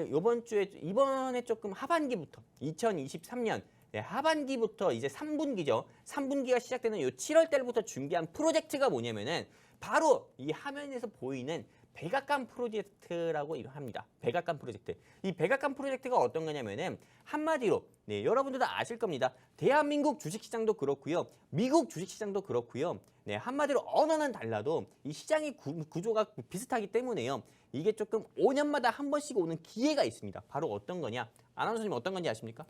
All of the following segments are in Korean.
이번 주에 이번에 조금 하반기부터 2023년 하반기부터 이제 3분기죠. 3분기가 시작되는 요 7월 달부터 준비한 프로젝트가 뭐냐면은 바로 이 화면에서 보이는 백악관 프로젝트라고 합니다. 백악관 프로젝트. 이 백악관 프로젝트가 어떤 거냐면은 한마디로 여러분들도 아실 겁니다. 대한민국 주식시장도 그렇고요. 미국 주식시장도 그렇고요. 한마디로 언어는 달라도 이 시장의 구조가 비슷하기 때문에요. 이게 조금 5년마다 한 번씩 오는 기회가 있습니다. 바로 어떤 거냐? 아나운서님 어떤 건지 아십니까?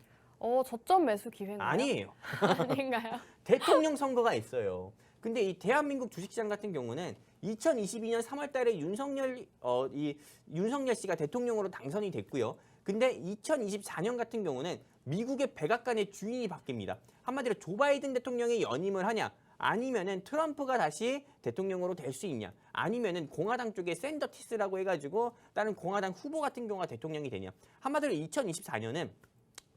저점 매수 기회인가요? 아니에요. 아닌가요? 대통령 선거가 있어요. 근데 이 대한민국 주식시장 같은 경우는 2022년 3월 달에 윤석열 씨가 대통령으로 당선이 됐고요. 근데 2024년 같은 경우는 미국의 백악관의 주인이 바뀝니다. 한마디로 조 바이든 대통령이 연임을 하냐? 아니면은 트럼프가 다시 대통령으로 될 수 있냐? 아니면은 공화당 쪽에 샌더티스라고 해가지고 다른 공화당 후보 같은 경우가 대통령이 되냐? 한마디로 2024년은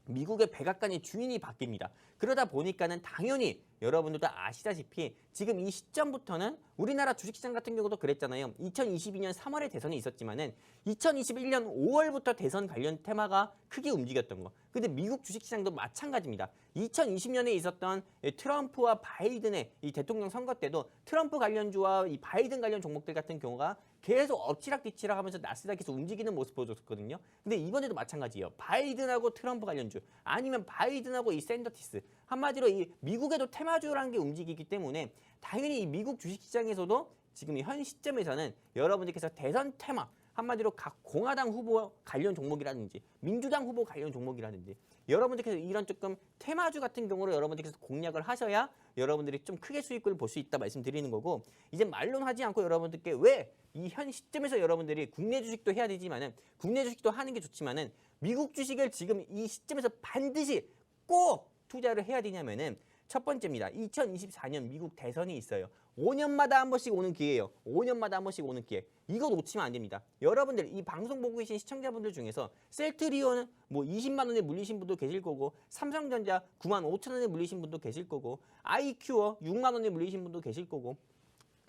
미국의 백악관의 주인이 바뀝니다. 그러다 보니까는 당연히 여러분들도 아시다시피 지금 이 시점부터는 우리나라 주식시장 같은 경우도 그랬잖아요. 2022년 3월에 대선이 있었지만은 2021년 5월부터 대선 관련 테마가 크게 움직였던 거. 근데 미국 주식시장도 마찬가지입니다. 2020년에 있었던 트럼프와 바이든의 이 대통령 선거 때도 트럼프 관련주와 이 바이든 관련 종목들 같은 경우가 계속 엎치락뒤치락 하면서 나스닥에서 움직이는 모습 보여줬거든요. 근데 이번에도 마찬가지예요. 바이든하고 트럼프 관련주 아니면 바이든하고 이 샌더티스 한마디로 이 미국에도 테마주라는 게 움직이기 때문에 당연히 이 미국 주식시장에서도 지금 현 시점에서는 여러분들께서 대선 테마 한마디로 각 공화당 후보 관련 종목이라든지 민주당 후보 관련 종목이라든지 여러분들께서 이런 조금 테마주 같은 경우로 여러분들께서 공략을 하셔야 여러분들이 좀 크게 수익을 볼 수 있다 말씀드리는 거고 이제 말론 하지 않고 여러분들께 왜 이 현 시점에서 여러분들이 국내 주식도 해야 되지만은 국내 주식도 하는 게 좋지만은 미국 주식을 지금 이 시점에서 반드시 꼭 투자를 해야 되냐면은 첫 번째입니다. 2024년 미국 대선이 있어요. 5년마다 한 번씩 오는 기회예요. 5년마다 한 번씩 오는 기회. 이거 놓치면 안 됩니다. 여러분들 이 방송 보고 계신 시청자분들 중에서 셀트리온은 뭐 20만 원에 물리신 분도 계실 거고 삼성전자 9만 5천 원에 물리신 분도 계실 거고 아이큐어 6만 원에 물리신 분도 계실 거고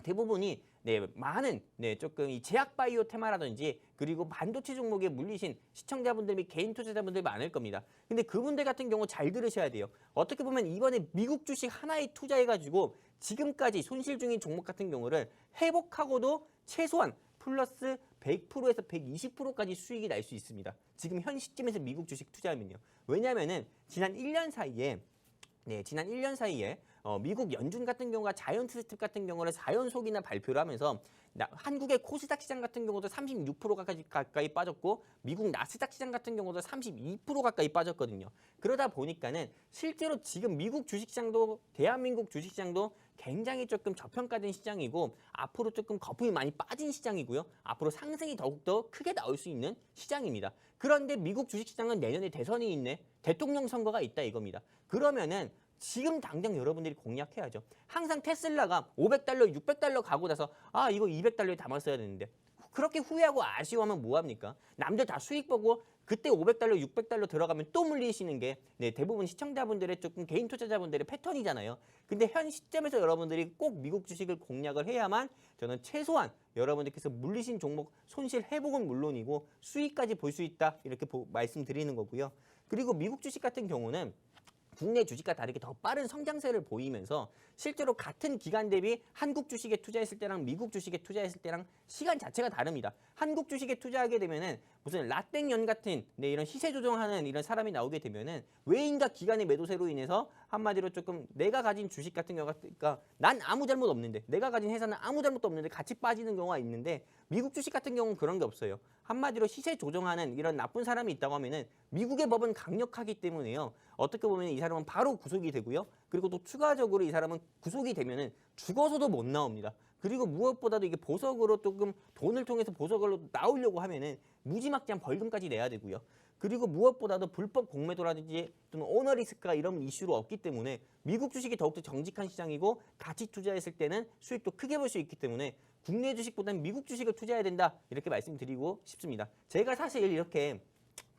대부분이 많은 조금 이 제약바이오 테마라든지 그리고 반도체 종목에 물리신 시청자분들 및 개인 투자자분들 많을 겁니다. 근데 그분들 같은 경우 잘 들으셔야 돼요. 어떻게 보면 이번에 미국 주식 하나에 투자해가지고 지금까지 손실 중인 종목 같은 경우를 회복하고도 최소한 플러스 100%에서 120%까지 수익이 날 수 있습니다. 지금 현 시점에서 미국 주식 투자하면요. 왜냐면은 지난 1년 사이에 미국 연준 같은 경우가 자이언트 스텝 같은 경우는 4연속이나 발표를 하면서 한국의 코스닥 시장 같은 경우도 36% 가까이 빠졌고 미국 나스닥 시장 같은 경우도 32% 가까이 빠졌거든요. 그러다 보니까는 실제로 지금 미국 주식시장도 대한민국 주식시장도 굉장히 조금 저평가된 시장이고 앞으로 조금 거품이 많이 빠진 시장이고요. 앞으로 상승이 더욱더 크게 나올 수 있는 시장입니다. 그런데 미국 주식시장은 내년에 대선이 있네. 대통령 선거가 있다 이겁니다. 그러면은 지금 당장 여러분들이 공략해야죠. 항상 테슬라가 500달러, 600달러 가고 나서 이거 200달러에 담았어야 되는데 그렇게 후회하고 아쉬워하면 뭐합니까? 남들 다 수익 보고 그때 500달러, 600달러 들어가면 또 물리시는 게 대부분 시청자분들의 조금 개인 투자자분들의 패턴이잖아요. 근데 현 시점에서 여러분들이 꼭 미국 주식을 공략을 해야만 저는 최소한 여러분들께서 물리신 종목 손실 회복은 물론이고 수익까지 볼 수 있다 이렇게 말씀드리는 거고요. 그리고 미국 주식 같은 경우는 국내 주식과 다르게 더 빠른 성장세를 보이면서 실제로 같은 기간 대비 한국 주식에 투자했을 때랑 미국 주식에 투자했을 때랑 시간 자체가 다릅니다. 한국 주식에 투자하게 되면은 무슨 라땡연 같은 이런 시세 조정하는 이런 사람이 나오게 되면은 외인과 기관의 매도세로 인해서 한마디로 조금 내가 가진 주식 같은 경우가 그러니까 난 아무 잘못 없는데 내가 가진 회사는 아무 잘못도 없는데 같이 빠지는 경우가 있는데 미국 주식 같은 경우는 그런 게 없어요. 한마디로 시세 조정하는 이런 나쁜 사람이 있다고 하면은 미국의 법은 강력하기 때문에요. 어떻게 보면 이 사람은 바로 구속이 되고요. 그리고 또 추가적으로 이 사람은 구속이 되면은 죽어서도 못 나옵니다. 그리고 무엇보다도 이게 보석으로 조금 돈을 통해서 보석으로 나오려고 하면은 무지막지한 벌금까지 내야 되고요. 그리고 무엇보다도 불법 공매도라든지 또는 오너 리스크가 이런 이슈로 없기 때문에 미국 주식이 더욱더 정직한 시장이고 같이 투자했을 때는 수익도 크게 볼 수 있기 때문에 국내 주식보다는 미국 주식을 투자해야 된다 이렇게 말씀드리고 싶습니다. 제가 사실 이렇게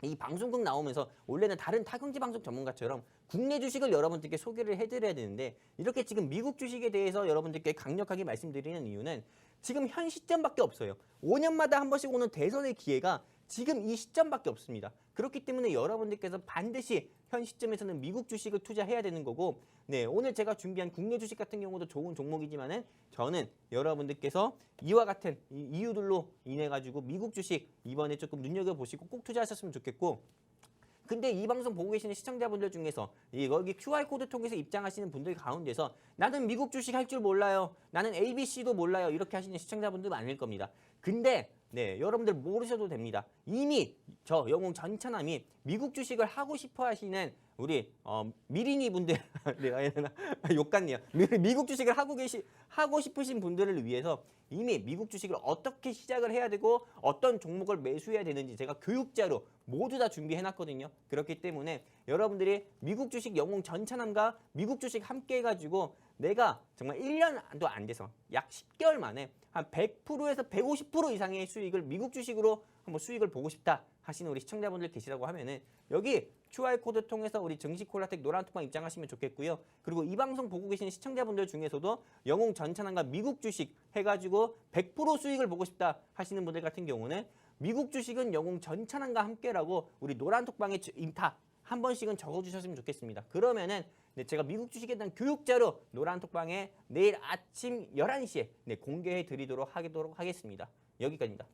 이 방송국 나오면서 원래는 다른 타경지 방송 전문가처럼 국내 주식을 여러분들께 소개를 해드려야 되는데 이렇게 지금 미국 주식에 대해서 여러분들께 강력하게 말씀드리는 이유는 지금 현 시점밖에 없어요. 5년마다 한 번씩 오는 대선의 기회가 지금 이 시점밖에 없습니다. 그렇기 때문에 여러분들께서 반드시 현 시점에서는 미국 주식을 투자해야 되는 거고, 네, 오늘 제가 준비한 국내 주식 같은 경우도 좋은 종목이지만은 저는 여러분들께서 이와 같은 이유들로 인해 가지고 미국 주식 이번에 조금 눈여겨보시고 꼭 투자하셨으면 좋겠고, 근데 이 방송 보고 계시는 시청자분들 중에서 여기 QR코드 통해서 입장하시는 분들 가운데서 나는 미국 주식 할 줄 몰라요. 나는 ABC도 몰라요. 이렇게 하시는 시청자분들 많을 겁니다. 근데 네, 여러분들 모르셔도 됩니다. 이미 저 영웅 전천함이 미국 주식을 하고 싶어 하시는 우리 미리니 분들 내가 해야 되나? 욕 같네요. 미국 주식을 하고 싶으신 분들을 위해서 이미 미국 주식을 어떻게 시작을 해야 되고 어떤 종목을 매수해야 되는지 제가 교육자로 모두 다 준비해 놨거든요. 그렇기 때문에 여러분들이 미국 주식 영웅 전천함과 미국 주식 함께 해가지고 내가 정말 1년도 안 돼서 약 10개월 만에 한 100%에서 150% 이상의 수익을 미국 주식으로 한번 수익을 보고 싶다 하시는 우리 시청자분들 계시라고 하면은 여기 QR코드 통해서 우리 증시콜라텍 노란톡방 입장하시면 좋겠고요. 그리고 이 방송 보고 계시는 시청자분들 중에서도 영웅 전천함과 미국 주식 해가지고 100% 수익을 보고 싶다 하시는 분들 같은 경우는 미국 주식은 영웅 전천함과 함께라고 우리 노란톡방에 인타 한 번씩은 적어주셨으면 좋겠습니다. 그러면은 네, 제가 미국 주식에 대한 교육자로 노란톡방에 내일 아침 11시에 네, 공개해 드리도록 하겠습니다. 여기까지입니다.